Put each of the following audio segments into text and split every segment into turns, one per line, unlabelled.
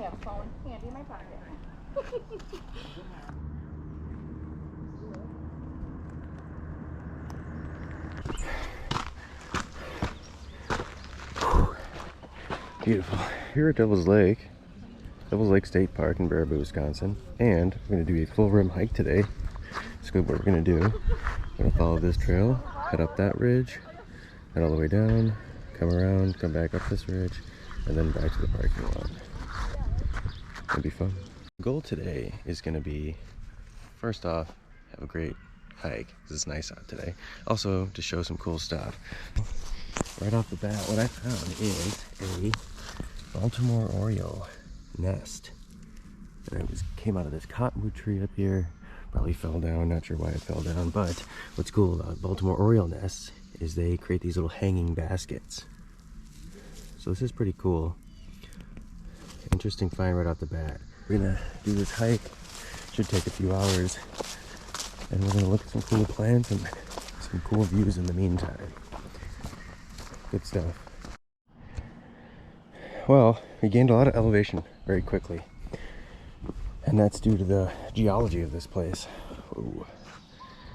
have a phone handy in my pocket.
Beautiful. Here at Devil's Lake State Park in Baraboo, Wisconsin, and we're going to do a full rim hike today. That's what we're going to do. We're going to follow this trail, head up that ridge, head all the way down, come around, come back up this ridge, and then back to the parking lot. It'll be fun. The goal today is going to be, first off, have a great hike because it's nice out today. Also, to show some cool stuff. Right off the bat, what I found is a Baltimore Oriole nest. And it came out of this cottonwood tree up here. Probably fell down, not sure why it fell down, but what's cool about Baltimore Oriole nests is they create these little hanging baskets. So this is pretty cool. Interesting find right off the bat. We're gonna do this hike. Should take a few hours. And we're gonna look at some cool plants and some cool views in the meantime. Good stuff. Well, we gained a lot of elevation very quickly. And that's due to the geology of this place. Ooh.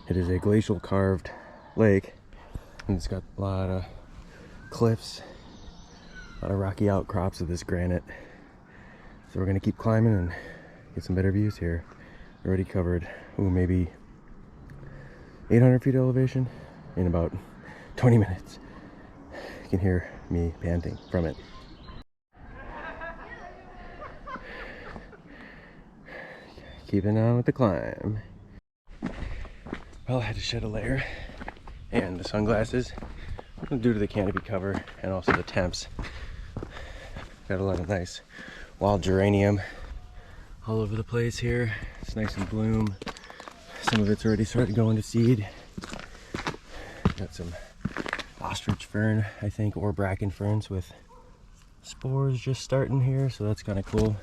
It is a glacial carved lake. And it's got a lot of cliffs, a lot of rocky outcrops of this granite. So we're gonna keep climbing and get some better views here. We already covered, maybe 800 feet elevation in about 20 minutes. You can hear me panting from it. Keeping on with the climb. Well, I had to shed a layer and the sunglasses due to the canopy cover and also the temps. Got a lot of nice wild geranium all over the place here. It's nice in bloom. Some of it's already started going to seed. Got some ostrich fern, I think, or bracken ferns with spores just starting here, so that's kind of cool.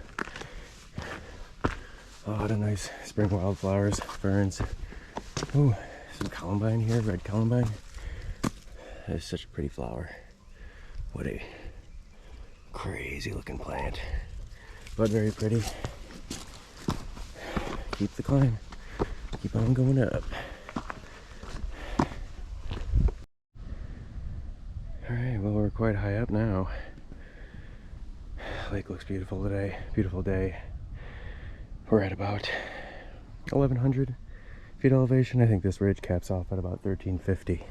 A lot of nice spring wildflowers, ferns. Ooh, some columbine here, red columbine. That is such a pretty flower. What a crazy looking plant, but very pretty. Keep the climb, keep on going up. Alright, well, we're quite high up now. Lake looks beautiful today, beautiful day. We're at about 1,100 feet elevation. I think this ridge caps off at about 1,350.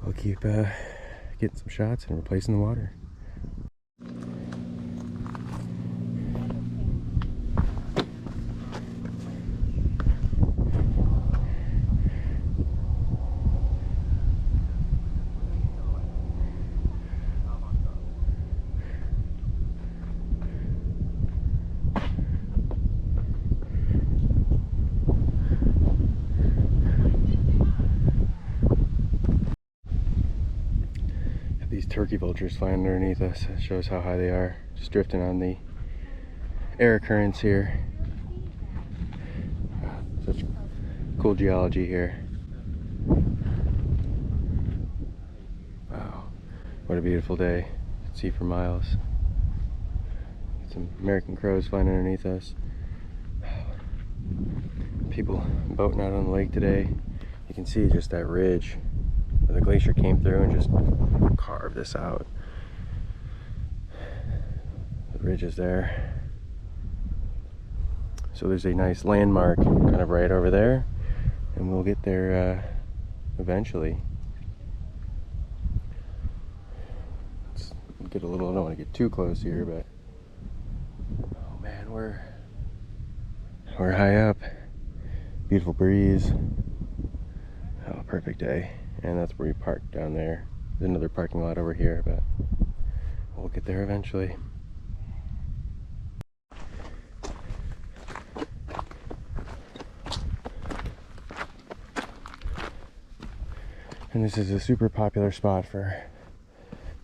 We'll keep getting some shots and replacing the water. These turkey vultures flying underneath us. It shows how high they are. Just drifting on the air currents here. Such cool geology here. Wow, what a beautiful day. You can see for miles. Some American crows flying underneath us. People boating out on the lake today. You can see just that ridge where the glacier came through and just carved this out. The ridge is there. So there's a nice landmark kind of right over there, and we'll get there eventually. Let's get a little, I don't want to get too close here, but oh man, we're high up. Beautiful breeze. Oh, perfect day. And that's where we parked down there. There's another parking lot over here, but we'll get there eventually. And this is a super popular spot for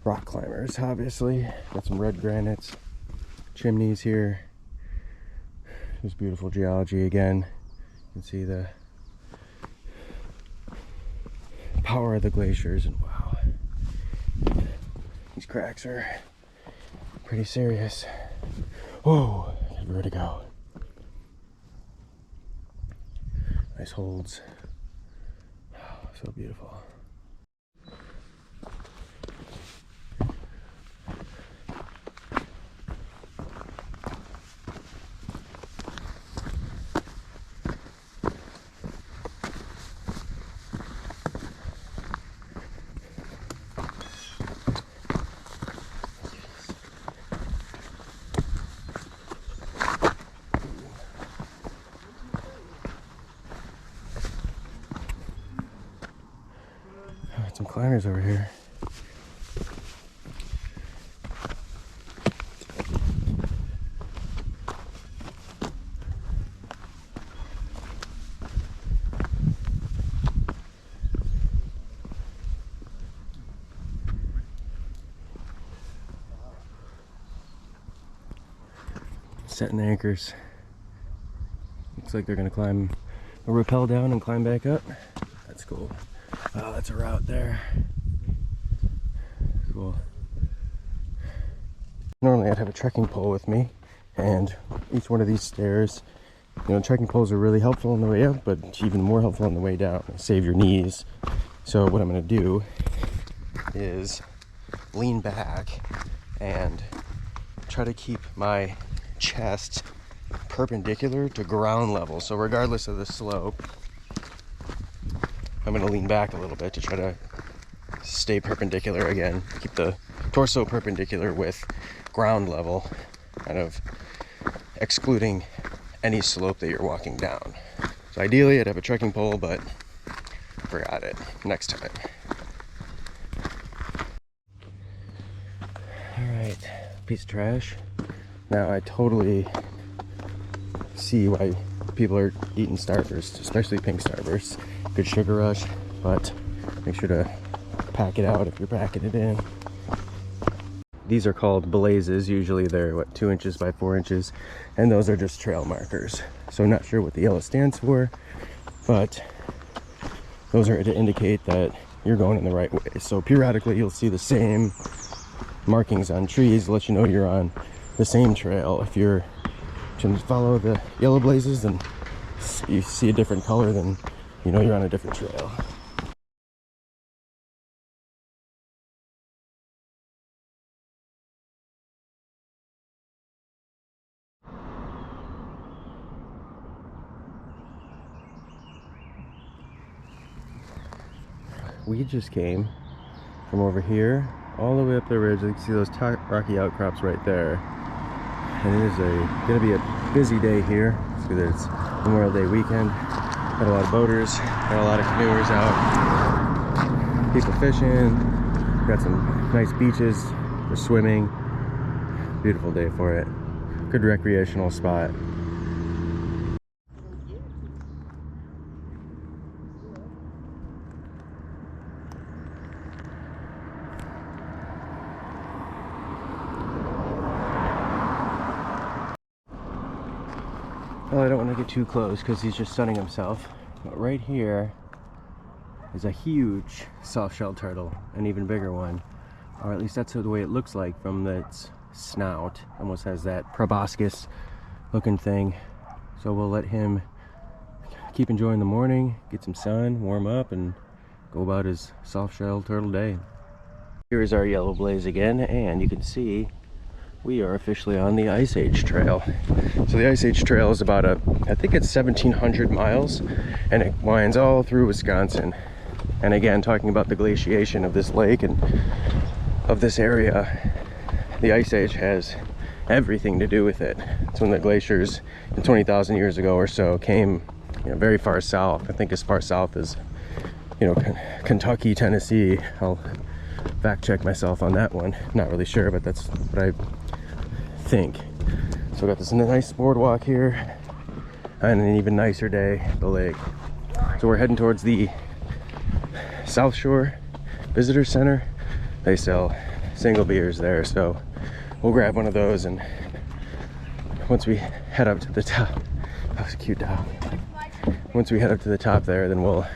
rock climbers, obviously. Got some red granites, chimneys here. There's beautiful geology again. You can see the power of the glaciers, and wow, these cracks are pretty serious. Whoa, where to go? Nice holds. Oh, so beautiful. Some climbers over here. Setting anchors. Looks like they're gonna climb or rappel down and climb back up. That's cool. Oh, that's a route there. Cool. Normally I'd have a trekking pole with me, and each one of these stairs, you know, trekking poles are really helpful on the way up, but even more helpful on the way down. They save your knees. So what I'm gonna do is lean back and try to keep my chest perpendicular to ground level. So regardless of the slope, I'm going to lean back a little bit to try to stay perpendicular again. Keep the torso perpendicular with ground level, kind of excluding any slope that you're walking down. So ideally I'd have a trekking pole, but forgot it. Next time. Alright, piece of trash. Now I totally see why people are eating starbursts, especially pink starbursts. Good sugar rush, but make sure to pack it out if you're packing it in. These are called blazes. Usually they're, what, 2 inches by 4 inches, and those are just trail markers. So I'm not sure what the yellow stands for, but those are to indicate that you're going in the right way. So periodically you'll see the same markings on trees to let you know you're on the same trail. If you're to follow the yellow blazes and you see a different color, then you know you're on a different trail. We just came from over here all the way up the ridge. You can see those rocky outcrops right there. And it is going to be a busy day here because it's Memorial Day weekend. Got a lot of boaters, got a lot of canoers out, people fishing, got some nice beaches for swimming. Beautiful day for it. Good recreational spot. Well, I don't want to get too close because he's just sunning himself. But right here is a huge soft-shelled turtle, an even bigger one. Or at least that's the way it looks like from its snout. Almost has that proboscis looking thing. So we'll let him keep enjoying the morning, get some sun, warm up, and go about his soft-shelled turtle day. Here is our yellow blaze again, and you can see we are officially on the Ice Age Trail. So the Ice Age Trail is about I think it's 1,700 miles, and it winds all through Wisconsin. And again, talking about the glaciation of this lake and of this area, the Ice Age has everything to do with it. It's when the glaciers, 20,000 years ago or so, came, you know, very far south. I think as far south as, you know, Kentucky, Tennessee. I'll fact check myself on that one. Not really sure, but that's what I think. So we got this nice boardwalk here and an even nicer day at the lake. So we're heading towards the South Shore Visitor Center. They sell single beers there, so we'll grab one of those, and once we head up to the top, that was a cute dog. Once we head up to the top there, then we'll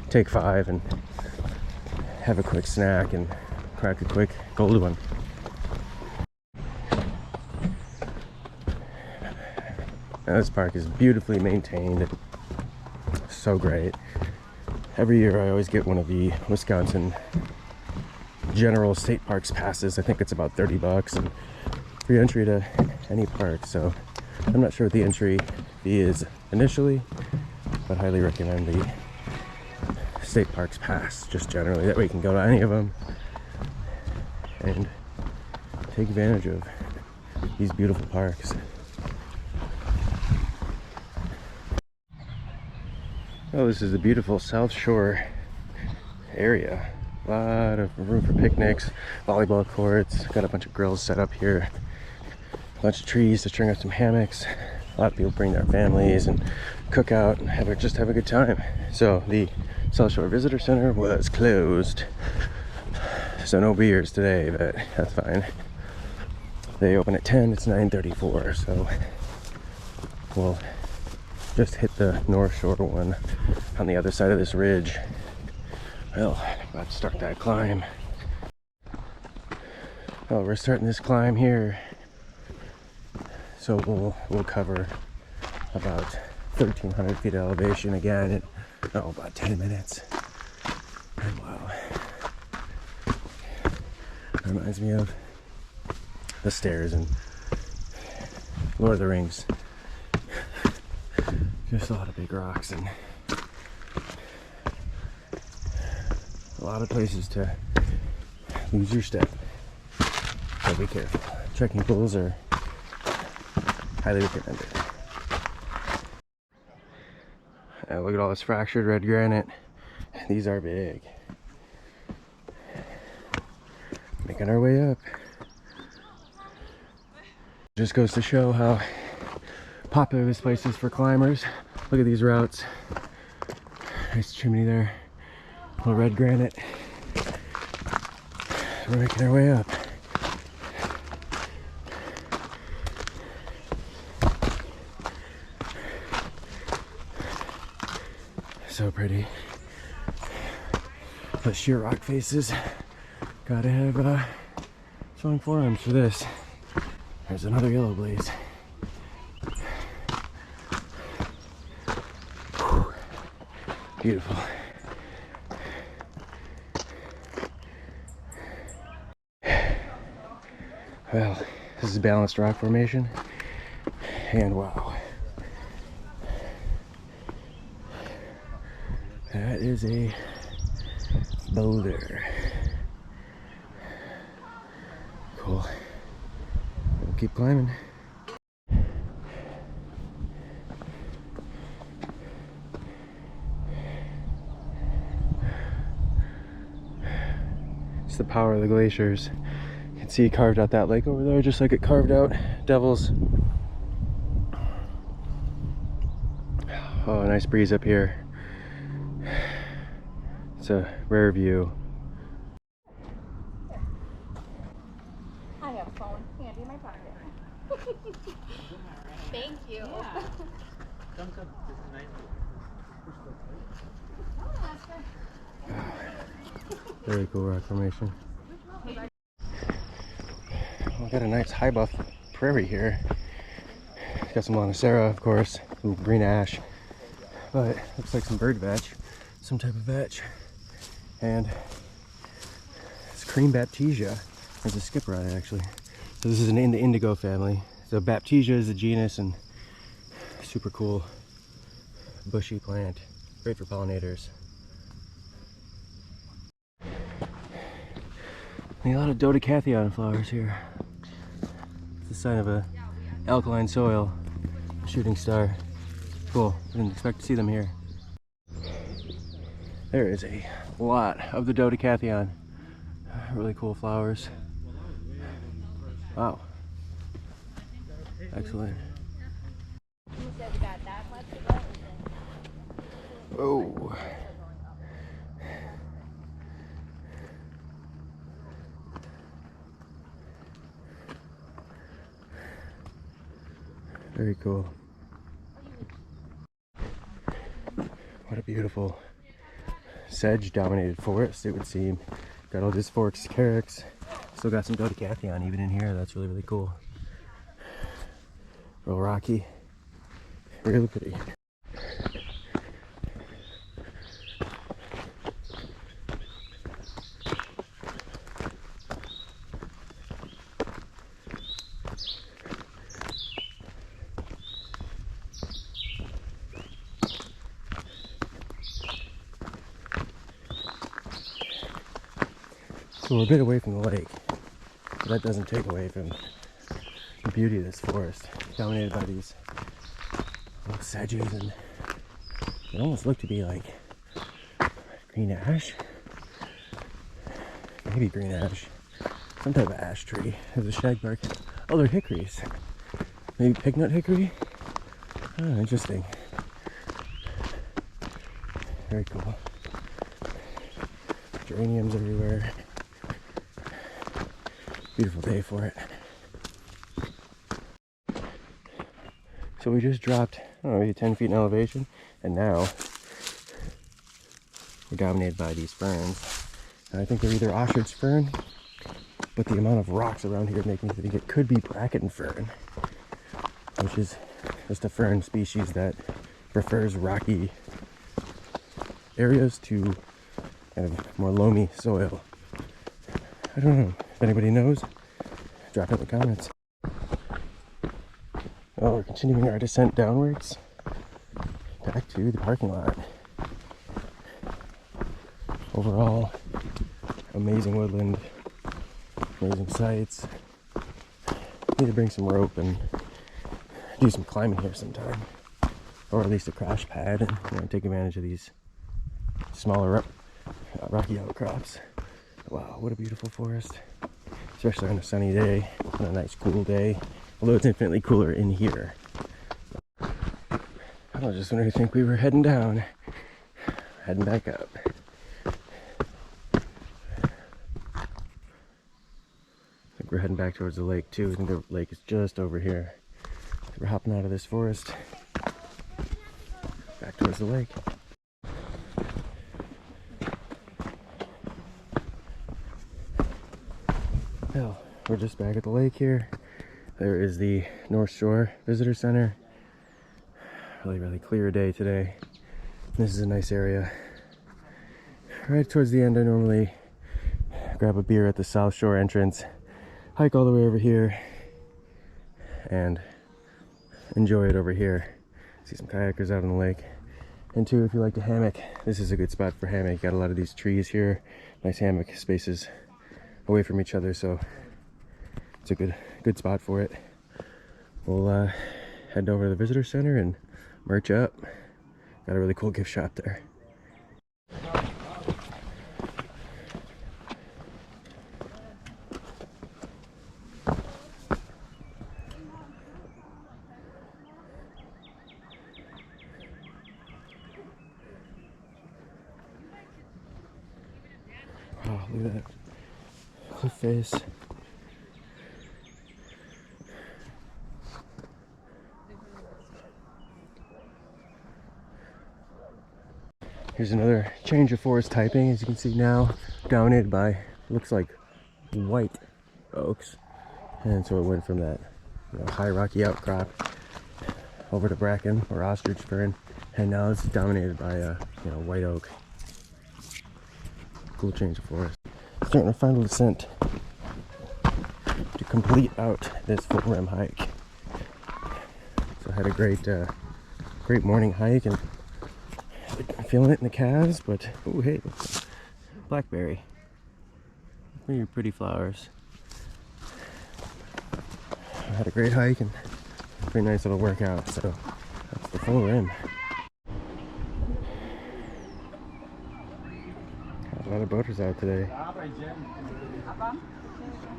take 5 and have a quick snack and crack a quick cold one. And this park is beautifully maintained. So great. Every year I always get one of the Wisconsin general state parks passes. I think it's about 30 bucks and free entry to any park. So I'm not sure what the entry fee is initially, but highly recommend the state parks pass just generally. That way you can go to any of them and take advantage of these beautiful parks. Oh, this is a beautiful South Shore area. A lot of room for picnics, volleyball courts, got a bunch of grills set up here, a bunch of trees to string up some hammocks. A lot of people bring their families and cook out and just have a good time. So the South Shore Visitor Center was closed, so no beers today, but that's fine. They open at 10, it's 9:34, so we'll just hit the North Shore one on the other side of this ridge. Well, about to start that climb. Oh, we're starting this climb here, so we'll cover about 1,300 feet of elevation again in about 10 minutes. And wow, reminds me of the stairs in Lord of the Rings. Just a lot of big rocks and a lot of places to lose your step. So be careful. Trekking pools are highly recommended. Look at all this fractured red granite. These are big. Making our way up. Just goes to show how popular this place is for climbers. Look at these routes. Nice chimney there. Little red granite. We're making our way up. So pretty. The sheer rock faces. Gotta have strong forearms for this. There's another yellow blaze. Whew. Beautiful. Well, this is balanced rock formation, and wow, that is a boulder. Cool. We'll keep climbing. It's the power of the glaciers. You can see it carved out that lake over there, just like it carved out Devil's. Oh, nice breeze up here. It's a rare view.
I have a phone handy in my pocket. Thank you. Yeah.
Very cool rock formation. We got a nice high buff prairie here. Got some Lonicera, of course, some green ash, but looks like some bird vetch, some type of vetch, and it's cream baptisia. There's a skipper on it actually. So this is in the indigo family. So baptisia is a genus and super cool bushy plant, great for pollinators. And a lot of dodecathion flowers here. It's a sign of a alkaline soil, shooting star. Cool, didn't expect to see them here. There is a lot of the dodecathion. Really cool flowers. Wow. Excellent. Oh. Very cool. What a beautiful sedge-dominated forest it would seem. Got all this forks, carex. Still got some dodecathion even in here. That's really, really cool. Real rocky. Really pretty. So we're a bit away from the lake, but that doesn't take away from the beauty of this forest, dominated by these little sedges, and they almost look to be like green ash, maybe green ash, some type of ash tree. There's a shagbark. Oh, they're hickories. Maybe pignut hickory? Oh, interesting. Very cool. Geraniums everywhere. Beautiful day for it. So we just dropped, I don't know, maybe 10 feet in elevation, and now we're dominated by these ferns. And I think they're either ostrich fern, but the amount of rocks around here make me think it could be bracken fern, which is just a fern species that prefers rocky areas to kind of more loamy soil. I don't know. If anybody knows, drop it in the comments. Oh, we're continuing our descent downwards back to the parking lot. Overall, amazing woodland, amazing sights. Need to bring some rope and do some climbing here sometime, or at least a crash pad, and take advantage of these smaller rocky outcrops. Wow, what a beautiful forest, especially on a sunny day, on a nice cool day, although it's infinitely cooler in here. I was just when I think we were heading down, heading back up. I think we're heading back towards the lake too. I think the lake is just over here. We're hopping out of this forest, back towards the lake. Well, we're just back at the lake here. There is the North Shore Visitor Center. Really clear day today. This is a nice area. Right towards the end, I normally grab a beer at the South Shore entrance, hike all the way over here, and enjoy it over here. See some kayakers out on the lake. And two, if you like to hammock, this is a good spot for hammock. Got a lot of these trees here, nice hammock spaces away from each other, so it's a good spot for it. We'll head over to the visitor center and merch up. Got a really cool gift shop there. Oh, look at that cliff face. Here's another change of forest typing. As you can see now, dominated by, looks like white oaks. And so it went from that high rocky outcrop over to bracken or ostrich fern, and now it's dominated by white oak. Cool change of forest. Starting our final descent to complete out this full rim hike. So I had a great morning hike and feeling it in the calves, but oh hey, blackberry, pretty flowers. I had a great hike and pretty nice little workout. So that's the full rim. A lot of boaters out today.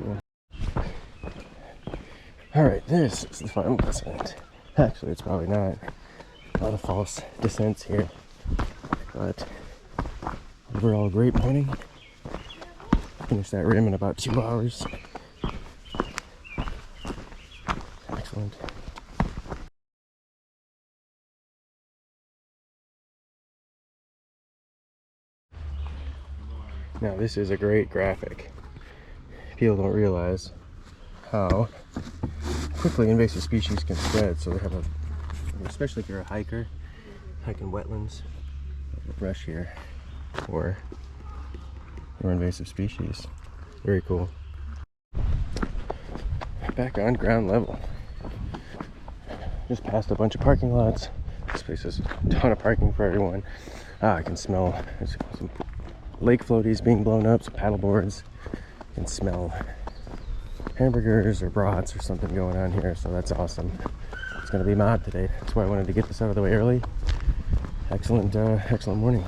Yeah. Alright, this is the final descent. Actually, it's probably not. A lot of false descents here. But overall, a great morning. Finished that rim in about 2 hours. Excellent. Now this is a great graphic. People don't realize how quickly invasive species can spread. So they have a especially if you're a hiker, hiking wetlands, brush here, or invasive species. Very cool. Back on ground level. Just passed a bunch of parking lots. This place has a ton of parking for everyone. I can smell some lake floaties being blown up, some paddle boards. I can smell hamburgers or brats or something going on here, so that's awesome. It's gonna be mod today. That's why I wanted to get this out of the way early. Excellent morning.